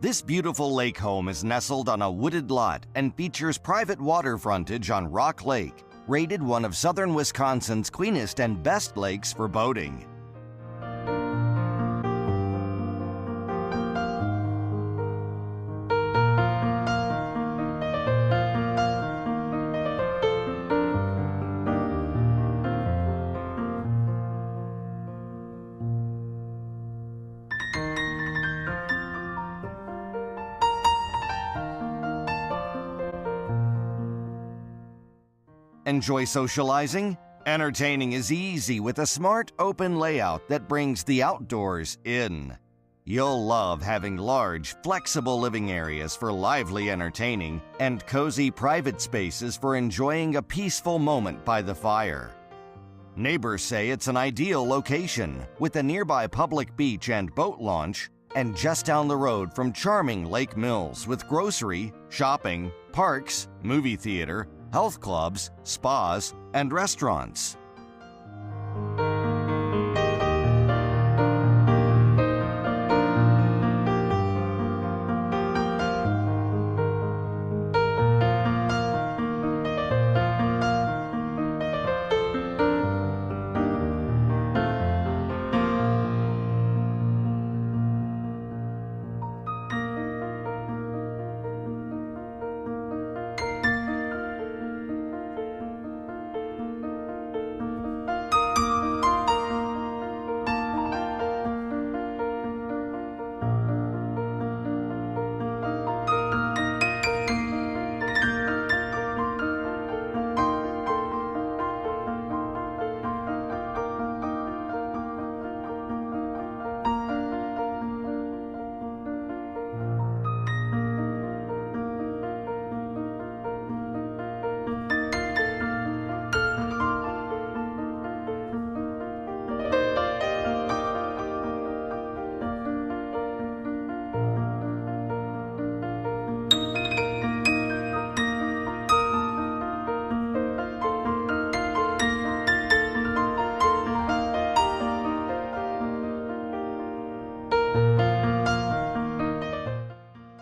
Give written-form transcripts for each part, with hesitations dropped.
This beautiful lake home is nestled on a wooded lot and features private water frontage on Rock Lake, rated one of southern Wisconsin's cleanest and best lakes for boating. Enjoy socializing? Entertaining is easy with a smart, open layout that brings the outdoors in. You'll love having large, flexible living areas for lively entertaining and cozy private spaces for enjoying a peaceful moment by the fire. Neighbors say it's an ideal location, with a nearby public beach and boat launch, and just down the road from charming Lake Mills with grocery, shopping, parks, movie theater, health clubs, spas, and restaurants.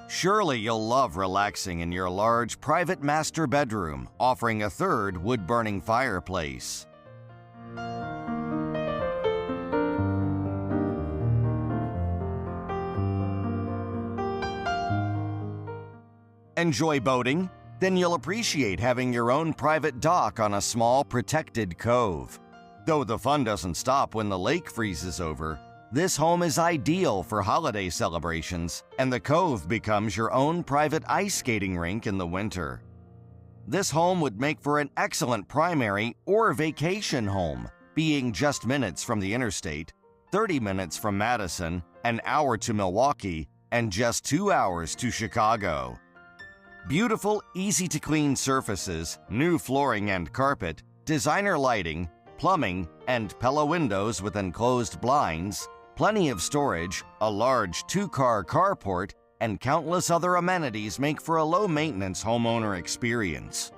Surely you'll love relaxing in your large private master bedroom, offering a third wood-burning fireplace. Enjoy boating? Then you'll appreciate having your own private dock on a small protected cove. Though the fun doesn't stop when the lake freezes over, this home is ideal for holiday celebrations, and the cove becomes your own private ice skating rink in the winter. This home would make for an excellent primary or vacation home, being just minutes from the interstate, 30 minutes from Madison, an hour to Milwaukee, and just 2 hours to Chicago. Beautiful, easy-to-clean surfaces, new flooring and carpet, designer lighting, plumbing, and Pella windows with enclosed blinds, plenty of storage, a large 2-car carport, and countless other amenities make for a low-maintenance homeowner experience.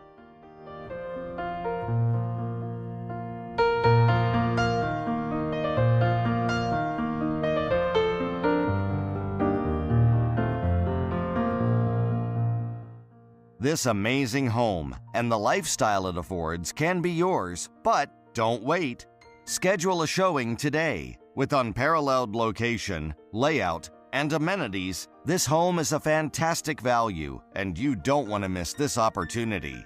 This amazing home and the lifestyle it affords can be yours, but don't wait. Schedule a showing today. With unparalleled location, layout, and amenities, this home is a fantastic value, and you don't want to miss this opportunity.